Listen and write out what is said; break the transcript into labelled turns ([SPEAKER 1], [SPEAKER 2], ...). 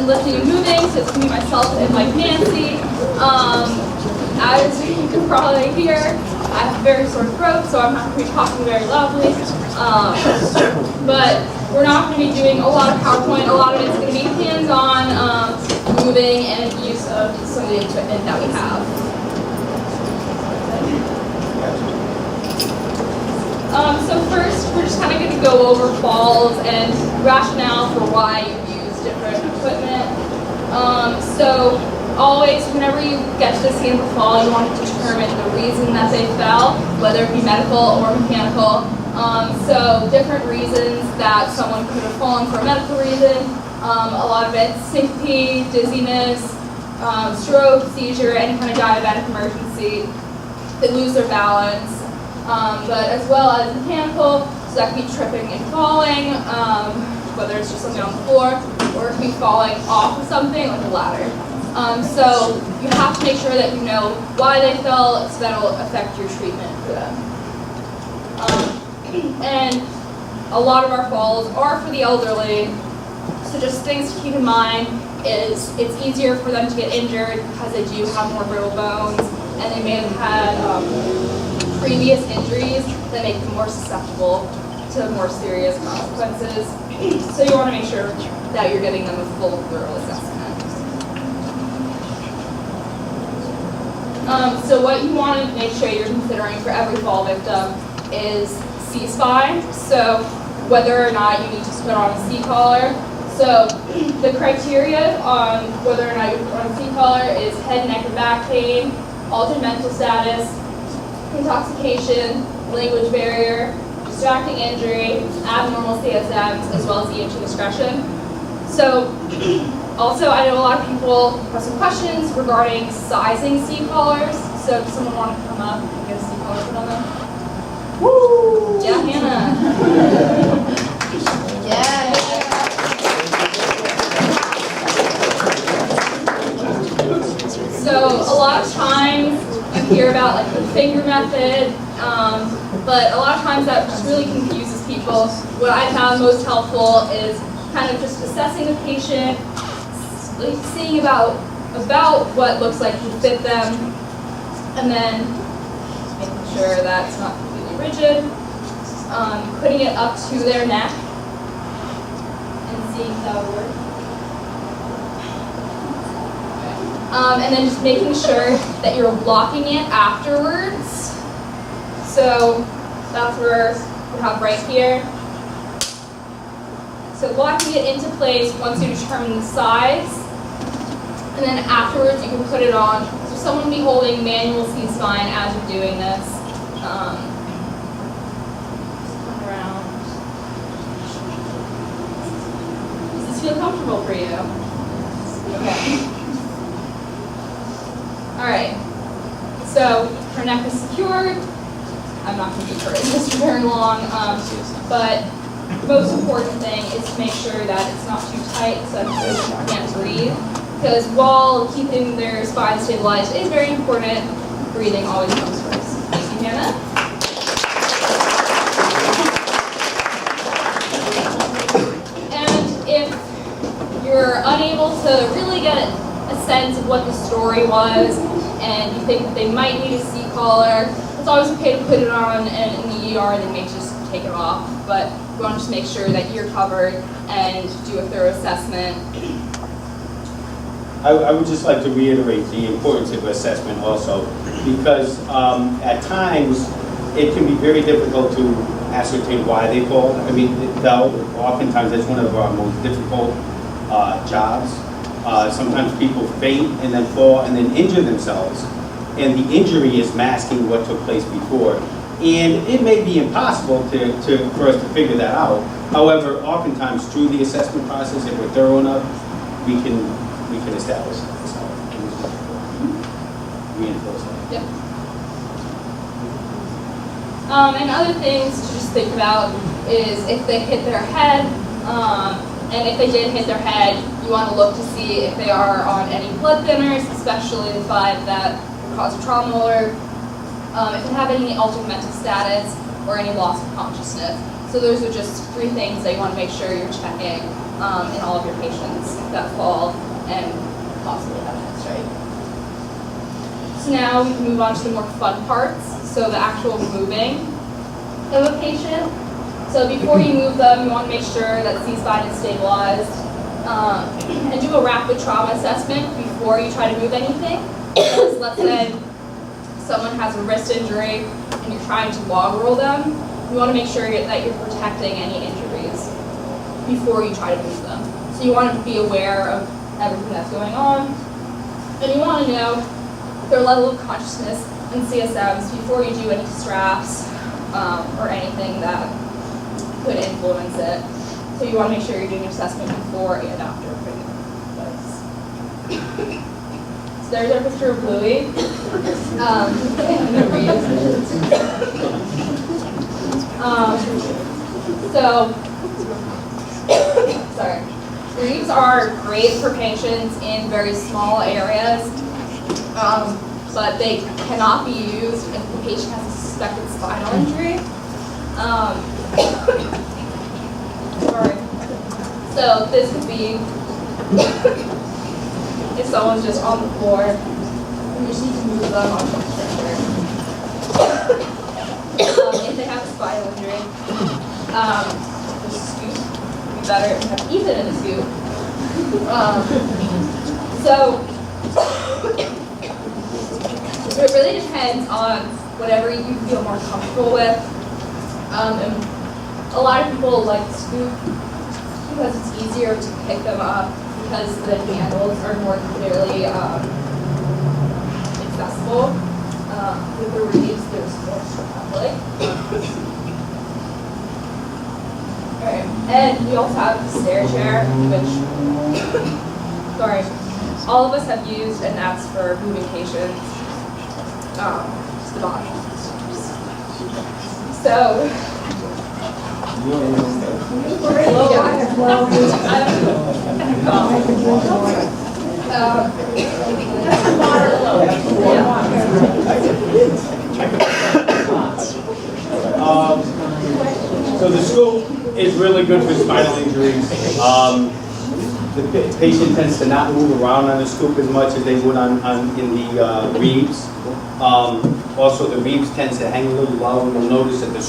[SPEAKER 1] and lifting and moving, so it's going to be myself and like Nancy. As you can probably hear, I have a very sore throat, so I'm not going to be talking very loudly. But we're not going to be doing a lot of PowerPoint. A lot of it's going to be hands-on, moving, and use of some of the equipment that we have. So first, we're just kind of going to go over falls and rationale for why you use different equipment. So always, whenever you get to the scene of a fall, you want to determine the reason that they fell, whether it be medical or mechanical. So different reasons that someone could have fallen for a medical reason. A lot of it's syncope, dizziness, stroke, seizure, any kind of diabetic emergency. They lose their balance. But as well as mechanical, so that could be tripping and falling, whether it's just something on the floor, or it could be falling off of something like a ladder. So you have to make sure that you know why they fell, so that'll affect your treatment for them. And a lot of our falls are for the elderly, so just things to keep in mind is it's easier for them to get injured because they do have more brittle bones, and they may have had previous injuries that make them more susceptible to more serious consequences. So you want to make sure that you're getting them a full thorough assessment. So what you want to make sure you're considering for every fall victim is C-spine. So whether or not you need to put on a C-collar. So the criteria on whether or not you put on a C-collar is head, neck, and back pain, altered mental status, intoxication, language barrier, distracting injury, abnormal CSMs, as well as EMT discretion. So also, I know a lot of people have some questions regarding sizing C-collars. So does someone want to come up and get a C-collar put on them? Woo! Yeah, Hannah. Yeah. So a lot of times you hear about like the finger method, but a lot of times that just really confuses people. What I found most helpful is kind of just assessing the patient, like seeing about what looks like to fit them, and then making sure that it's not completely rigid, putting it up to their neck, and seeing how it works. And then just making sure that you're locking it afterwards. So that's where we have right here. So locking it into place once you determine the size. And then afterwards you can put it on. So someone will be holding manual C-spine as you're doing this. Come around. Does this feel comfortable for you? Okay. All right, so her neck is secured. I'm not going to keep her in this for very long, but the most important thing is to make sure that it's not too tight so that the patient can't breathe. Because while keeping their spine stabilized is very important, breathing always comes first. Thank you, Hannah. And if you're unable to really get a sense of what the story was, and you think that they might need a C-collar, it's always okay to put it on, and in the ER they may just take it off. But we want to just make sure that you're covered and do a thorough assessment.
[SPEAKER 2] I would just like to reiterate the importance of assessment also, because at times it can be very difficult to ascertain why they fall. I mean, oftentimes that's one of our most difficult jobs. Sometimes people faint and then fall and then injure themselves, and the injury is masking what took place before. And it may be impossible for us to figure that out. However, oftentimes through the assessment process, if we're thorough enough, we can establish that. So reinforce that.
[SPEAKER 1] Yep. And other things to just think about is if they hit their head, and if they did hit their head, you want to look to see if they are on any blood thinners, especially the 5 that cause a trauma alert, if they have any altered mental status, or any loss of consciousness. So those are just 3 things that you want to make sure you're checking in all of your patients that fall and possibly have an X-ray. So now we can move on to the more fun parts, so the actual moving of a patient. So before you move them, you want to make sure that C-spine is stabilized, and do a rapid trauma assessment before you try to move anything. Because let's say someone has a wrist injury and you're trying to log roll them, you want to make sure that you're protecting any injuries before you try to move them. So you want to be aware of everything that's going on, and you want to know their level of consciousness and CSMs before you do any straps or anything that could influence it. So you want to make sure you're doing your assessment before and after putting them. So there's our picture of Bluey. And the reeds. Sorry. Reeds are great for patients in very small areas, but they cannot be used if the patient has a suspected spinal injury. Sorry. So this could be if someone's just on the floor, you just need to move them onto the stretcher. If they have a spinal injury, the scoop would be better if you have Ethan in the scoop. So it really depends on whatever you feel more comfortable with. And a lot of people like the scoop because it's easier to pick them up because the handles are more clearly accessible. With the reeds, there's more traveling. Alright, and we also have the stair chair, which, sorry, all of us have used, and that's for moving patients. Just the bottom. So,
[SPEAKER 2] So the scoop is really good for spinal injuries. The patient tends to not move around on the scoop as much as they would in the reeds. Also, the reeds tends to hang a little low. You'll notice that the